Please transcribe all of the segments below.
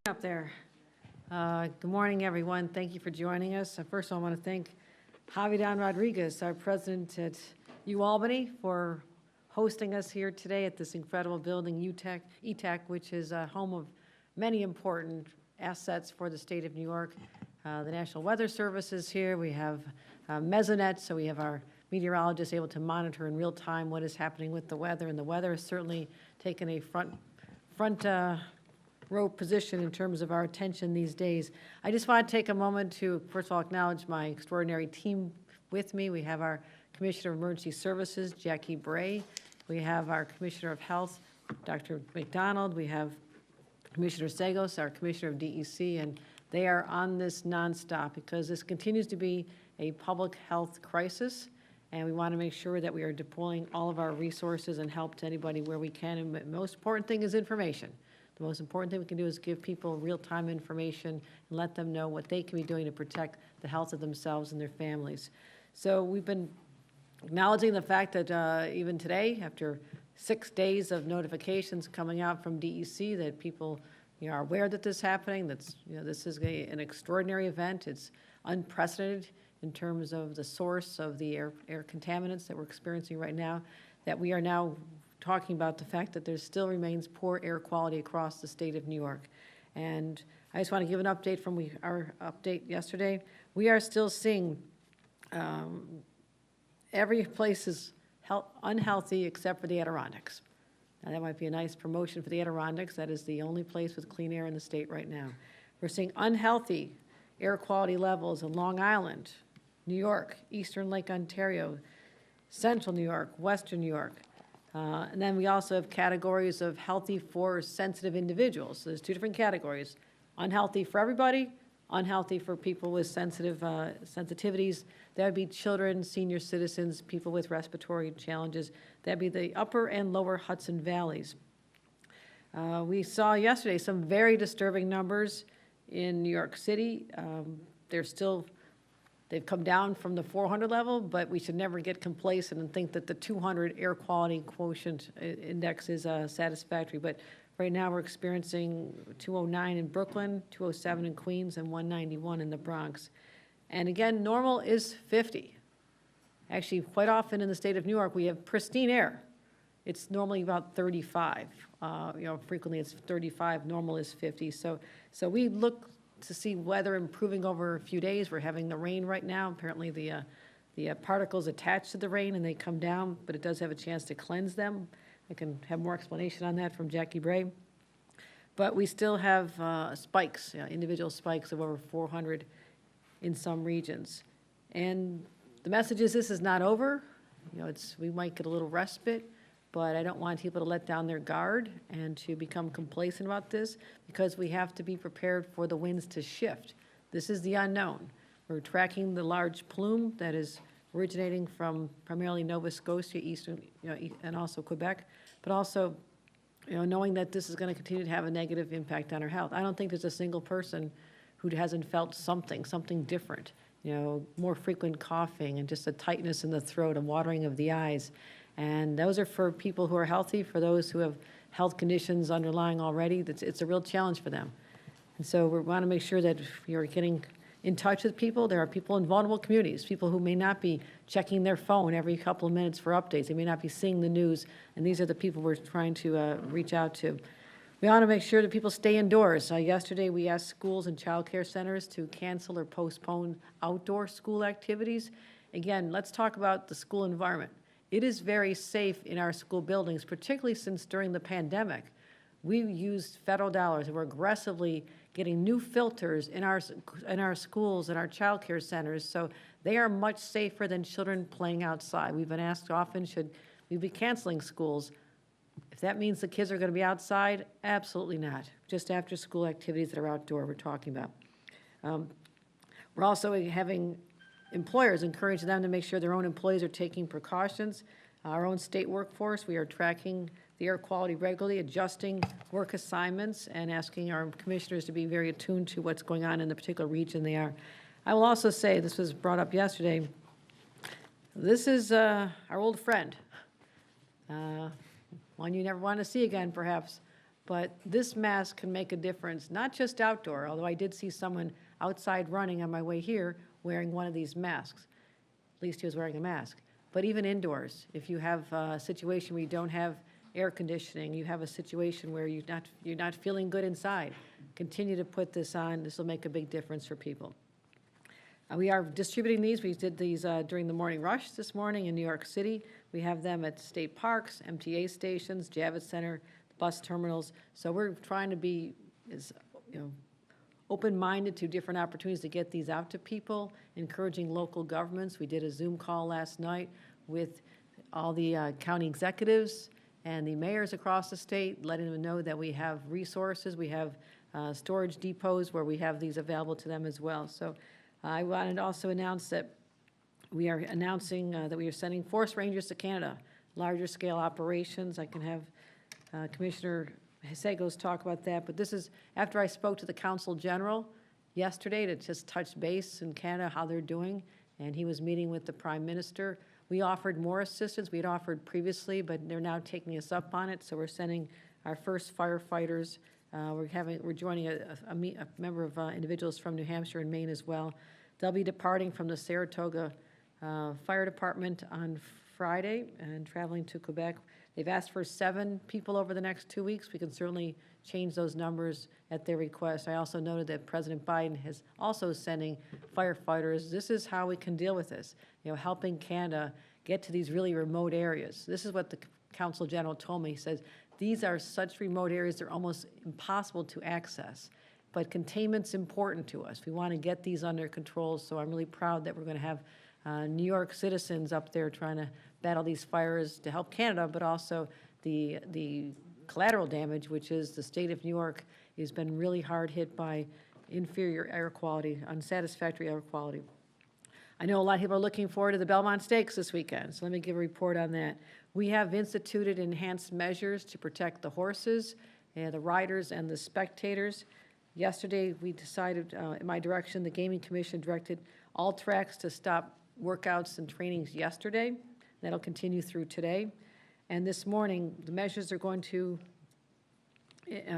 Up there. Good morning, everyone. Thank you for joining us. First, I want to thank Javidan Rodriguez, our president at UAlbany, for hosting us here today at this incredible building, ETAC, which is a home of many important assets for the state of New York. The National Weather Service is here. We have Mesonet, so we have our meteorologists able to monitor in real time what is happening with the weather, and the weather has certainly taken a front row position in terms of our attention these days. I just want to take a moment to, first of all, acknowledge my extraordinary team with me. We have our Commissioner of Emergency Services, Jackie Bray. We have our Commissioner of Health, Dr. McDonald. We have Commissioner Sagos, our Commissioner of DEC, and they are on this nonstop because this continues to be a public health crisis, and we want to make sure that we are deploying all of our resources and help to anybody where we can. And the most important thing is information. The most important thing we can do is give people real-time information and let them know what they can be doing to protect the health of themselves and their families. So we've been acknowledging the fact that even today, after 6 days of notifications coming out from DEC, that people are aware that this is happening, that's, this is an extraordinary event. It's unprecedented in terms of the source of the air contaminants that we're experiencing right now, that we are now talking about the fact that there still remains poor air quality across the state of New York. And I just want to give an update from our update yesterday. We are still seeing every place is unhealthy except for the Adirondacks. Now, that might be a nice promotion for the Adirondacks. That is the only place with clean air in the state right now. We're seeing unhealthy air quality levels in Long Island, New York, Eastern Lake Ontario, Central New York, Western New York. And then we also have categories of healthy for sensitive individuals. So there's two different categories: unhealthy for everybody, unhealthy for people with sensitive sensitivities. That would be children, senior citizens, people with respiratory challenges. That would be the upper and lower Hudson Valleys. We saw yesterday some very disturbing numbers in New York City. They've come down from the 400 level, but we should never get complacent and think that the 200 air quality quotient index is satisfactory. But right now we're experiencing 209 in Brooklyn, 207 in Queens, and 191 in the Bronx. And again, normal is 50. Actually, quite often in the state of New York, we have pristine air. It's normally about 35. Frequently it's 35, normal is 50. So we look to see weather improving over a few days. We're having the rain right now. Apparently the particles attach to the rain and they come down, but it does have a chance to cleanse them. I can have more explanation on that from Jackie Bray. But we still have spikes, individual spikes of over 400 in some regions. And the message is this is not over. We might get a little respite, but I don't want people to let down their guard and to become complacent about this, because we have to be prepared for the winds to shift. This is the unknown. We're tracking the large plume that is originating from primarily Nova Scotia, eastern, and also Quebec, but also, knowing that this is going to continue to have a negative impact on our health. I don't think there's a single person who hasn't felt something different. More frequent coughing and just a tightness in the throat, a watering of the eyes. And those are for people who are healthy. For those who have health conditions underlying already, it's a real challenge for them. And so we want to make sure that you're getting in touch with people. There are people in vulnerable communities, people who may not be checking their phone every couple of minutes for updates. They may not be seeing the news, and these are the people we're trying to reach out to. We want to make sure that people stay indoors. Yesterday, we asked schools and child care centers to cancel or postpone outdoor school activities. Again, let's talk about the school environment. It is very safe in our school buildings, particularly since during the pandemic, we used federal dollars and we're aggressively getting new filters in our schools and our child care centers, so they are much safer than children playing outside. We've been asked often, should we be canceling schools? If that means the kids are going to be outside, absolutely not. Just after school activities that are outdoor we're talking about. We're also having employers encourage them to make sure their own employees are taking precautions. Our own state workforce, we are tracking the air quality regularly, adjusting work assignments, and asking our commissioners to be very attuned to what's going on in the particular region they are. I will also say, this was brought up yesterday, this is our old friend. One you never want to see again, perhaps, but this mask can make a difference, not just outdoor, although I did see someone outside running on my way here wearing one of these masks. At least he was wearing a mask. But even indoors, if you have a situation where you don't have air conditioning, you have a situation where you're not feeling good inside, continue to put this on. This will make a big difference for people. We are distributing these. We did these during the morning rush this morning in New York City. We have them at state parks, MTA stations, Javits Center, bus terminals. So we're trying to be as, open-minded to different opportunities to get these out to people, encouraging local governments. We did a Zoom call last night with all the county executives and the mayors across the state, letting them know that we have resources. We have storage depots where we have these available to them as well. So I wanted to also announce that we are announcing that we are sending Force Rangers to Canada, larger scale operations. I can have Commissioner Hisegos talk about that, but this is after I spoke to the Consul General yesterday to just touch base in Canada, how they're doing, and he was meeting with the Prime Minister. We offered more assistance. We'd offered previously, but they're now taking us up on it, so we're sending our first firefighters. We're joining a member of individuals from New Hampshire and Maine as well. They'll be departing from the Saratoga Fire Department on Friday and traveling to Quebec. They've asked for 7 people over the next 2 weeks. We can certainly change those numbers at their request. I also noted that President Biden is also sending firefighters. This is how we can deal with this, helping Canada get to these really remote areas. This is what the Consul General told me. He says, these are such remote areas, they're almost impossible to access. But containment's important to us. We want to get these under control, so I'm really proud that we're going to have New York citizens up there trying to battle these fires to help Canada, but also the collateral damage, which is the state of New York has been really hard hit by inferior air quality, unsatisfactory air quality. I know a lot of people are looking forward to the Belmont Stakes this weekend, so let me give a report on that. We have instituted enhanced measures to protect the horses, the riders, and the spectators. Yesterday, we decided, in my direction, the Gaming Commission directed all tracks to stop workouts and trainings yesterday. That'll continue through today. And this morning, the measures are going to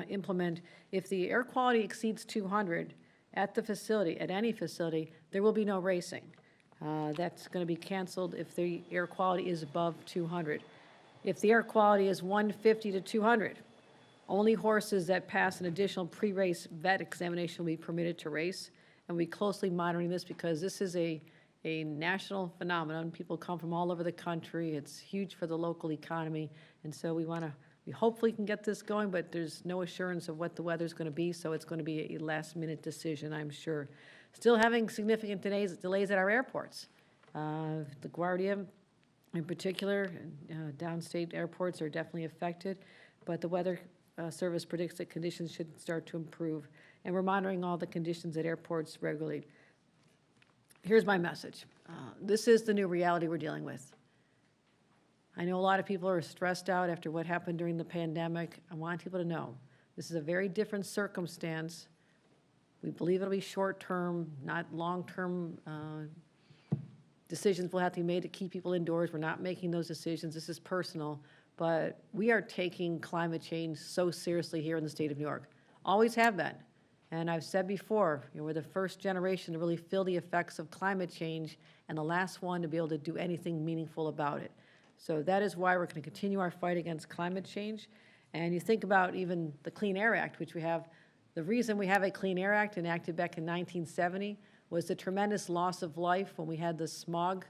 implement, if the air quality exceeds 200 at the facility, at any facility, there will be no racing. That's going to be canceled if the air quality is above 200. If the air quality is 150 to 200, only horses that pass an additional pre-race vet examination will be permitted to race. And we're closely monitoring this because this is a national phenomenon. People come from all over the country. It's huge for the local economy. And so we hopefully can get this going, but there's no assurance of what the weather's going to be, so it's going to be a last-minute decision, I'm sure. Still having significant delays at our airports. LaGuardia, in particular, downstate airports are definitely affected, but the Weather Service predicts that conditions should start to improve, and we're monitoring all the conditions at airports regularly. Here's my message. This is the new reality we're dealing with. I know a lot of people are stressed out after what happened during the pandemic. I want people to know this is a very different circumstance. We believe it'll be short-term, not long-term decisions will have to be made to keep people indoors. We're not making those decisions. This is personal. But we are taking climate change so seriously here in the state of New York. Always have been. And I've said before, we're the first generation to really feel the effects of climate change and the last one to be able to do anything meaningful about it. So that is why we're going to continue our fight against climate change. And you think about even the Clean Air Act, which we have. The reason we have a Clean Air Act enacted back in 1970 was the tremendous loss of life when we had the smog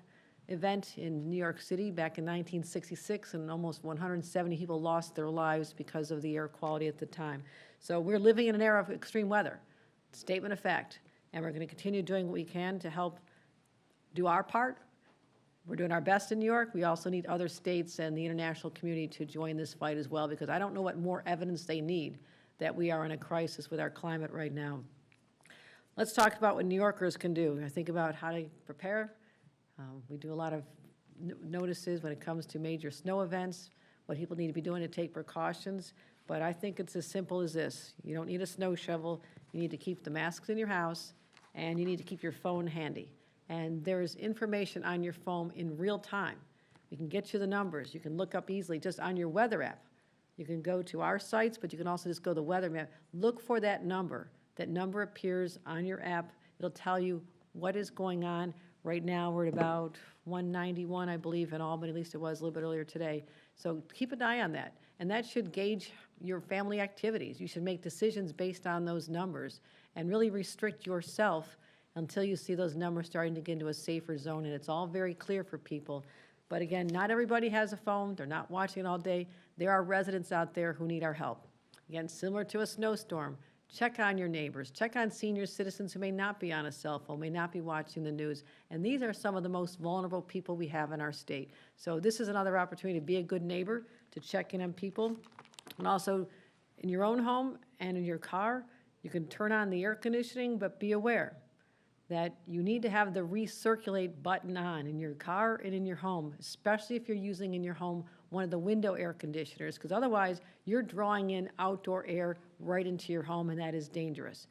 event in New York City back in 1966, and almost 170 people lost their lives because of the air quality at the time. So we're living in an era of extreme weather, statement of fact, and we're going to continue doing what we can to help do our part. We're doing our best in New York. We also need other states and the international community to join this fight as well, because I don't know what more evidence they need that we are in a crisis with our climate right now. Let's talk about what New Yorkers can do. I think about how to prepare. We do a lot of notices when it comes to major snow events, what people need to be doing to take precautions. But I think it's as simple as this. You don't need a snow shovel. You need to keep the masks in your house, and you need to keep your phone handy. And there's information on your phone in real time. We can get you the numbers. You can look up easily just on your weather app. You can go to our sites, but you can also just go to the weather map. Look for that number. That number appears on your app. It'll tell you what is going on. Right now, we're at about 191, I believe, in Albany. At least it was a little bit earlier today. So keep an eye on that. And that should gauge your family activities. You should make decisions based on those numbers and really restrict yourself until you see those numbers starting to get into a safer zone, and it's all very clear for people. But again, not everybody has a phone. They're not watching it all day. There are residents out there who need our help. Again, similar to a snowstorm, check on your neighbors. Check on senior citizens who may not be on a cell phone, may not be watching the news. And these are some of the most vulnerable people we have in our state. So this is another opportunity to be a good neighbor, to check in on people. And also, in your own home and in your car, you can turn on the air conditioning, but be aware that you need to have the recirculate button on in your car and in your home, especially if you're using in your home one of the window air conditioners, because otherwise you're drawing in outdoor air right into your home, and that is dangerous.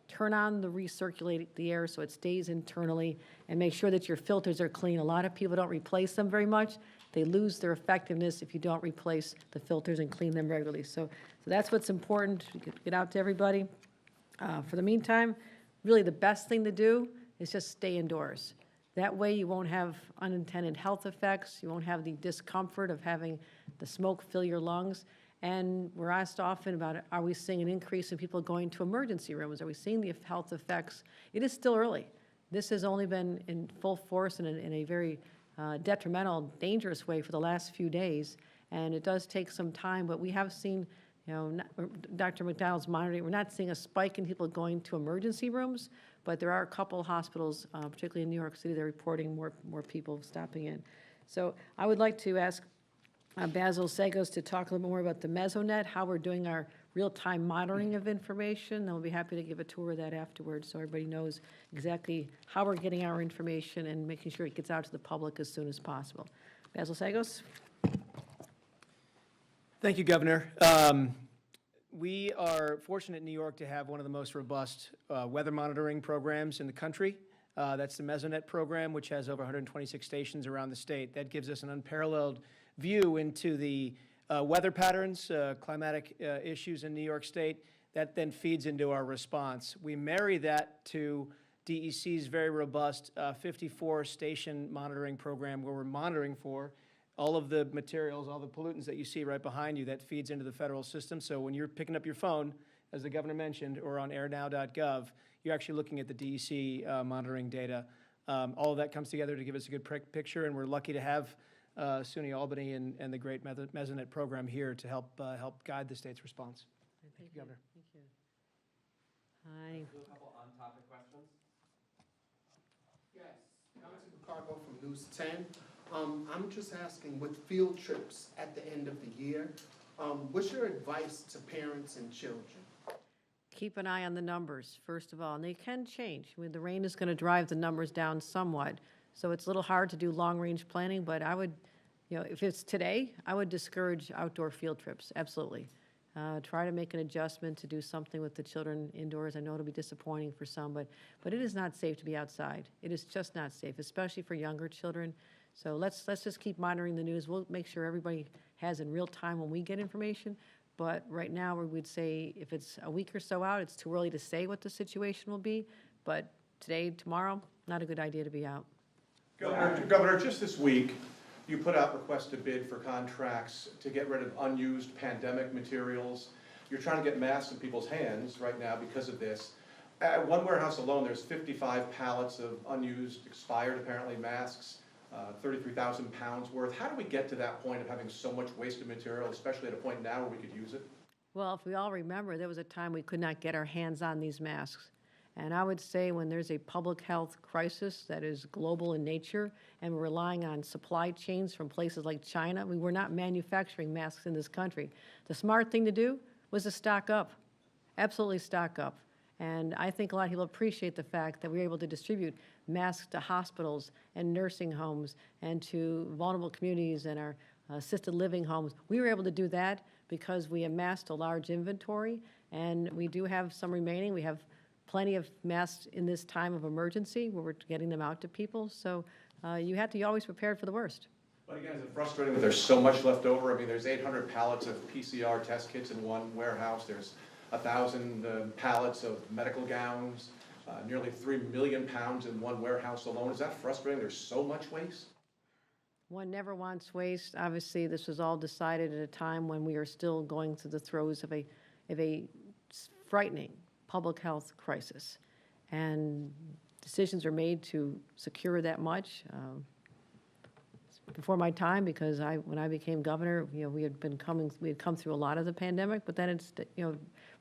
Turn on the recirculate the air so it stays internally, and make sure that your filters are clean. A lot of people don't replace them very much. They lose their effectiveness if you don't replace the filters and clean them regularly. So that's what's important to get out to everybody. For the meantime, really the best thing to do is just stay indoors. That way you won't have unintended health effects, you won't have the discomfort of having the smoke fill your lungs. And we're asked often about, are we seeing an increase in people going to emergency rooms? Are we seeing the health effects? It is still early. This has only been in full force in a very detrimental, dangerous way for the last few days. And it does take some time, but we have seen, Dr. McDonald's monitoring, we're not seeing a spike in people going to emergency rooms, but there are a couple hospitals, particularly in New York City, they're reporting more people stopping in. So I would like to ask Basil Sagos to talk a little more about the Mesonet, how we're doing our real-time monitoring of information. And we'll be happy to give a tour of that afterwards so everybody knows exactly how we're getting our information and making sure it gets out to the public as soon as possible. Basil Sagos. Thank you, Governor. We are fortunate in New York to have one of the most robust weather monitoring programs in the country. That's the Mesonet program, which has over 126 stations around the state. That gives us an unparalleled view into the weather patterns, climatic issues in New York State. That then feeds into our response. We marry that to DEC's very robust 54-station monitoring program, where we're monitoring for all of the materials, all the pollutants that you see right behind you. That feeds into the federal system. So when you're picking up your phone, as the governor mentioned, or on airnow.gov, you're actually looking at the DEC monitoring data. All of that comes together to give us a good picture, and we're lucky to have SUNY Albany and the great Mesonet program here to help guide the state's response. Thank you, Governor. Thank you. Hi. A couple on-topic questions. Yes, Councilman Cargo from News 10. I'm just asking, with field trips at the end of the year, what's your advice to parents and children? Keep an eye on the numbers, first of all, and they can change. I mean, the rain is going to drive the numbers down somewhat, so it's a little hard to do long-range planning, but I would, if it's today, I would discourage outdoor field trips, absolutely. Try to make an adjustment to do something with the children indoors. I know it'll be disappointing for some, but it is not safe to be outside. It is just not safe, especially for younger children. So let's just keep monitoring the news. We'll make sure everybody has in real time when we get information. But right now, we would say if it's a week or so out, it's too early to say what the will be. But today, tomorrow, not a good idea to be out. Governor, just this week, you put out requests to bid for contracts to get rid of unused pandemic materials. You're trying to get masks in people's hands right now because of this. At one warehouse alone, there's 55 pallets of unused, expired apparently, masks. 33,000 pounds worth. How do we get to that point of having so much wasted material, especially at a point now where we could use it? Well, if we all remember, there was a time we could not get our hands on these masks. And I would say when there's a public health crisis that is global in nature and we're relying on supply chains from places like China, we were not manufacturing masks in this country. The smart thing to do was to stock up, absolutely stock up. And I think a lot of people appreciate the fact that we were able to distribute masks to hospitals and nursing homes and to vulnerable communities and our assisted living homes. We were able to do that because we amassed a large inventory, and we do have some remaining. We have plenty of masks in this time of emergency where we're getting them out to people. So you have to be always prepared for the worst. But again, is it frustrating that there's so much left over? I mean, there's 800 pallets of PCR test kits in one warehouse. There's 1,000 pallets of medical gowns, nearly 3 million pounds in one warehouse alone. Is that frustrating? There's so much waste? One never wants waste. Obviously, this was all decided at a time when we are still going through the throes of a frightening public health crisis. And decisions are made to secure that much. Before my time, because when I became governor, we had come through a lot of the pandemic, but then it's,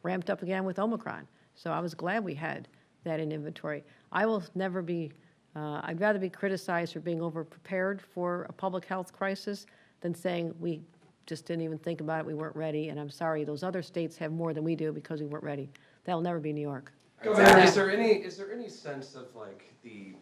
ramped up again with Omicron. So I was glad we had that in inventory. I will never be, I'd rather be criticized for being over-prepared for a public health crisis than saying we just didn't even think about it, we weren't ready, and I'm sorry, those other states have more than we do because we weren't ready. That'll never be New York. Governor, is there any sense of like the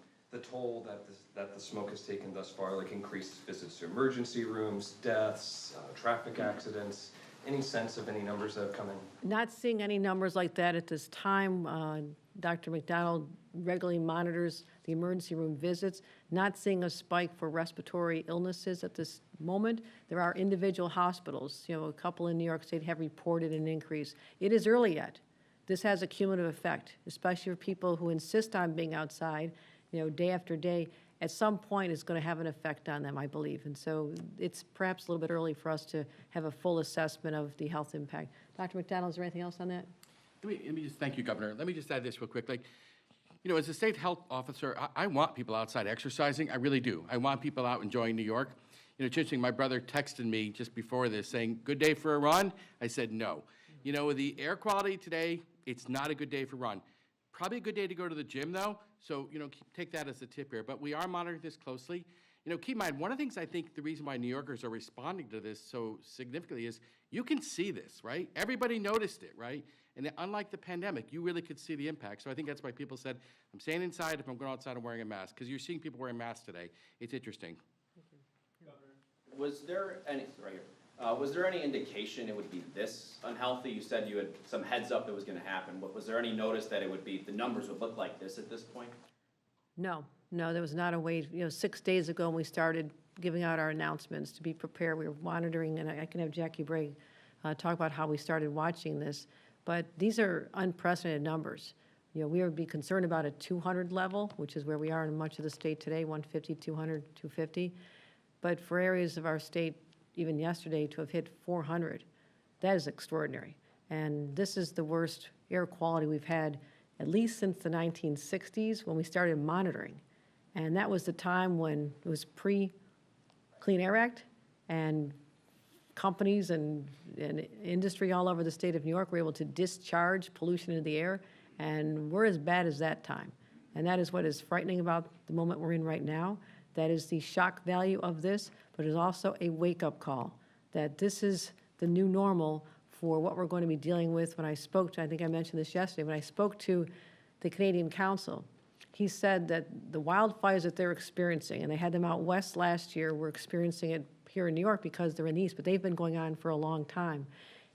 toll that the smoke has taken thus far, like increased visits to emergency rooms, deaths, traffic accidents? Any sense of any numbers that have come in? Not seeing any numbers like that at this time. Dr. McDonald regularly monitors the emergency room visits, not seeing a spike for respiratory illnesses at this moment. There are individual hospitals, a couple in New York State have reported an increase. It is early yet. This has a cumulative effect, especially for people who insist on being outside, day after day. At some point, it's going to have an effect on them, I believe. And so it's perhaps a little bit early for us to have a full assessment of the health impact. Dr. McDonald, is there anything else on that? Let me just thank you, Governor. Let me just add this real quick. As a state health officer, I want people outside exercising. I really do. I want people out enjoying New York. It's interesting, my brother texted me just before this saying, good day for a run? I said, no. The air quality today, it's not a good day for a run. Probably a good day to go to the gym, though. So, take that as a tip here. But we are monitoring this closely. Keep in mind, one of the things I think the reason why New Yorkers are responding to this so significantly is you can see this, right? Everybody noticed it, right? And unlike the pandemic, you really could see the impact. So I think that's why people said, I'm staying inside. If I'm going outside, I'm wearing a mask. Because you're seeing people wearing masks today. It's interesting. Was there any, right here, was there any indication it would be this unhealthy? You said you had some heads up it was gonna happen, but was there any notice that it would be, the numbers would look like this at this point? No, there was not a way. 6 days ago when we started giving out our announcements to be prepared, we were monitoring, and I can have Jackie Bragg talk about how we started watching this. But these are unprecedented numbers. We would be concerned about a 200 level, which is where we are in much of the state today, 150, 200, 250. But for areas of our state, even yesterday, to have hit 400, that is extraordinary. And this is the worst air quality we've had at least since the 1960s when we started monitoring. And that was the time when it was pre-Clean Air Act, and companies and industry all over the state of New York were able to discharge pollution into the air, and we're as bad as that time. And that is what is frightening about the moment we're in right now. That is the shock value of this, but it's also a wake-up call that this is the new normal for what we're going to be dealing with. When I spoke to, I think I mentioned this yesterday, when I spoke to the Canadian Council, he said that the wildfires that they're experiencing, and they had them out west last year, we're experiencing it here in New York because they're in the east, but they've been going on for a long time.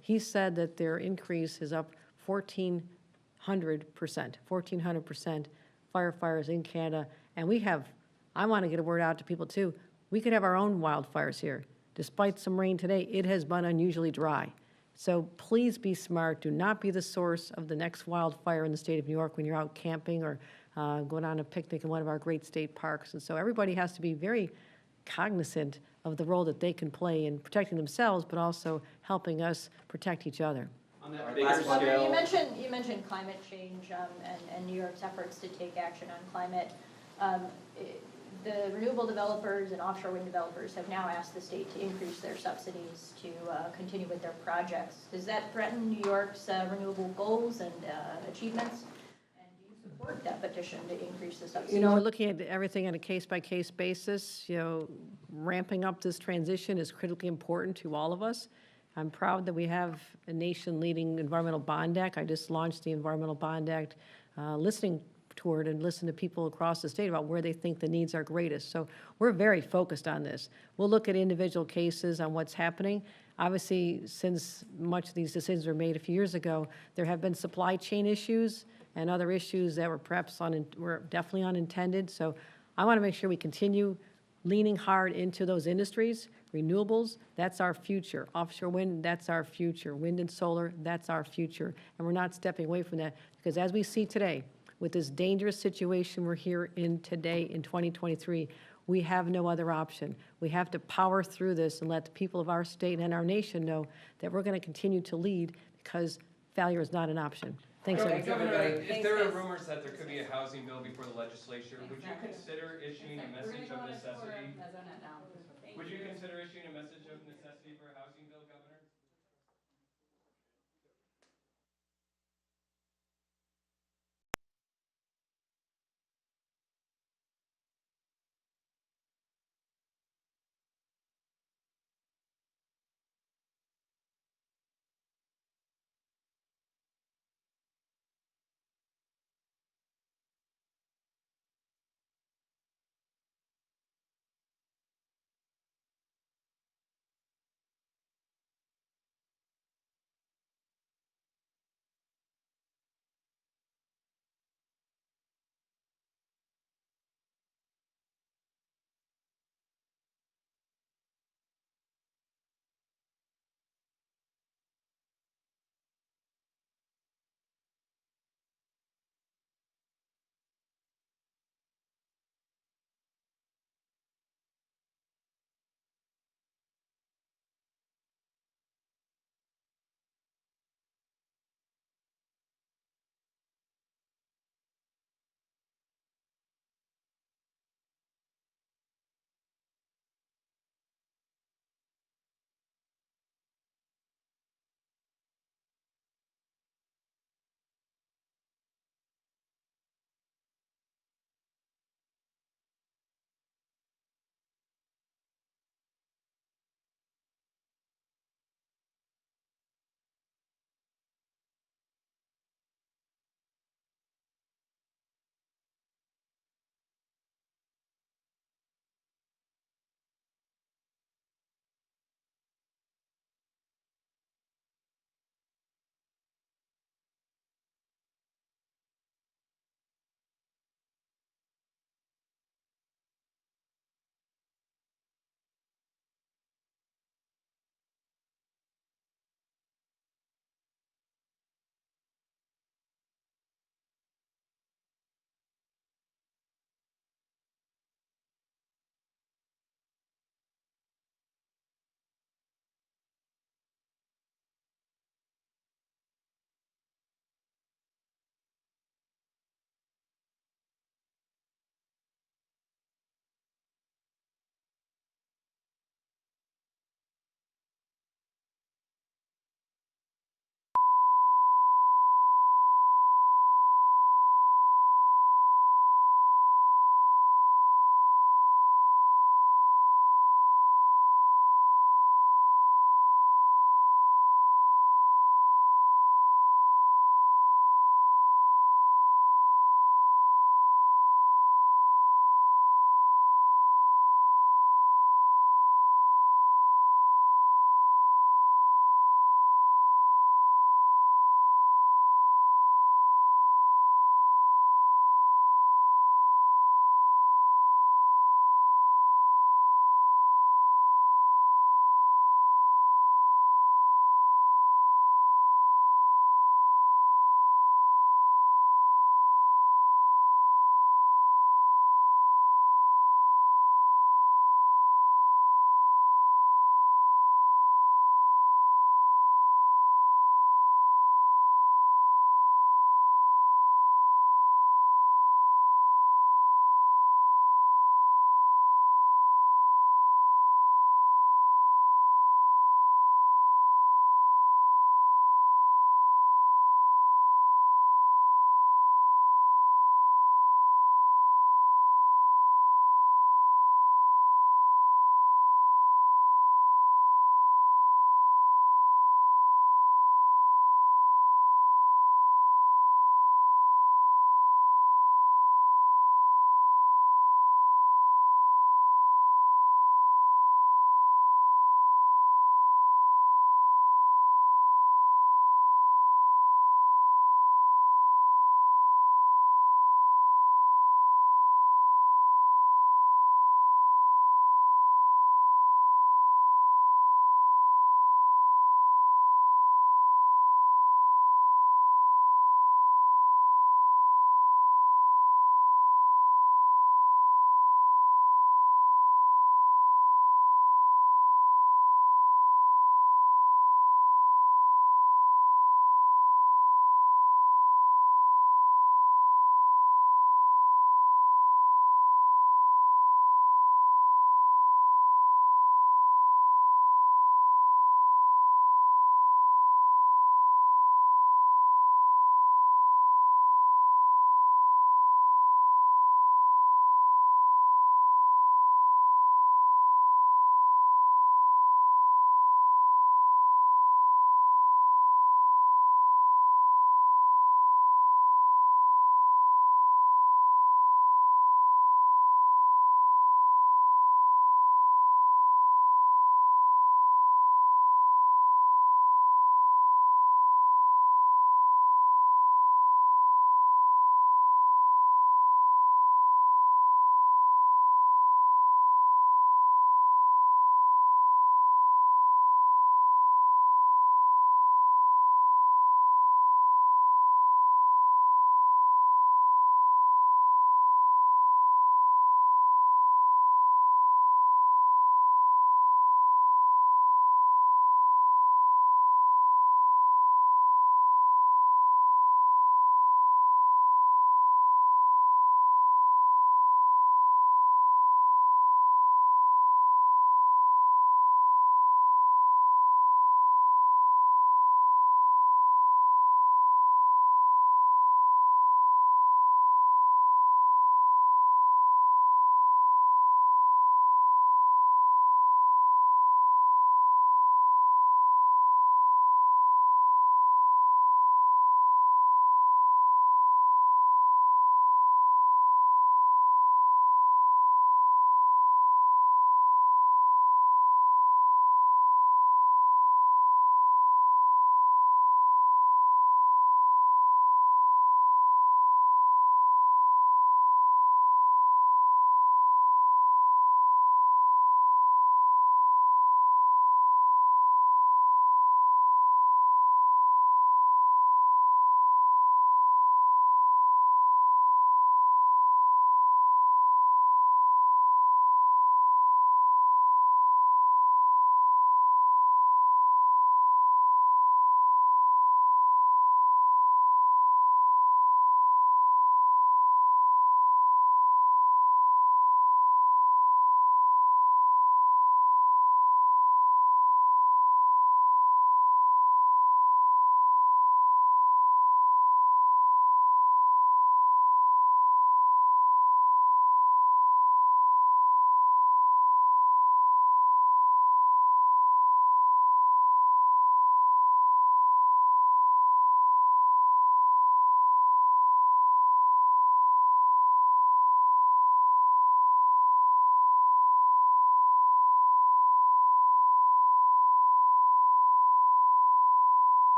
He said that their increase is up 1,400% firefighters in Canada. And we have, I want to get a word out to people too, we could have our own wildfires here. Despite some rain today, it has been unusually dry. So please be smart. Do not be the source of the next wildfire in the state of New York when you're out camping or going on a picnic in one of our great state parks. And so everybody has to be very cognizant of the role that they can play in protecting themselves, but also helping us protect each other. On that bigger Governor, scale. you mentioned climate change and New York's efforts to take action on climate. The renewable developers and offshore wind developers have now asked the state to increase their subsidies to continue with their projects. Does that threaten New York's renewable goals and achievements? And do you support that petition to increase the subsidies? We're looking at everything on a case-by-case basis. Ramping up this transition is critically important to all of us. I'm proud that we have a nation-leading Environmental Bond Act. I just launched the Environmental Bond Act, listening toward and listen to people across the state about where they think the needs are greatest. So we're very focused on this. We'll look at individual cases on what's happening. Obviously, since much of these decisions were made a few years ago, there have been supply chain issues and other issues that were perhaps were definitely unintended. So I want to make sure we continue leaning hard into those industries. Renewables, that's our future. Offshore wind, that's our future. Wind and solar, that's our future. And we're not stepping away from that because as we see today, with this dangerous situation we're here in today in 2023, we have no other option. We have to power through this and let the people of our state and our nation know that we're going to continue to lead because failure is not an option. Thanks, Thanks, everyone. everybody. If Thanks, there are guys. rumors that there could be a housing bill before the legislature, would you Exactly. consider issuing a message of necessity? Thank Would you you. consider issuing a message of necessity for a housing bill, Governor?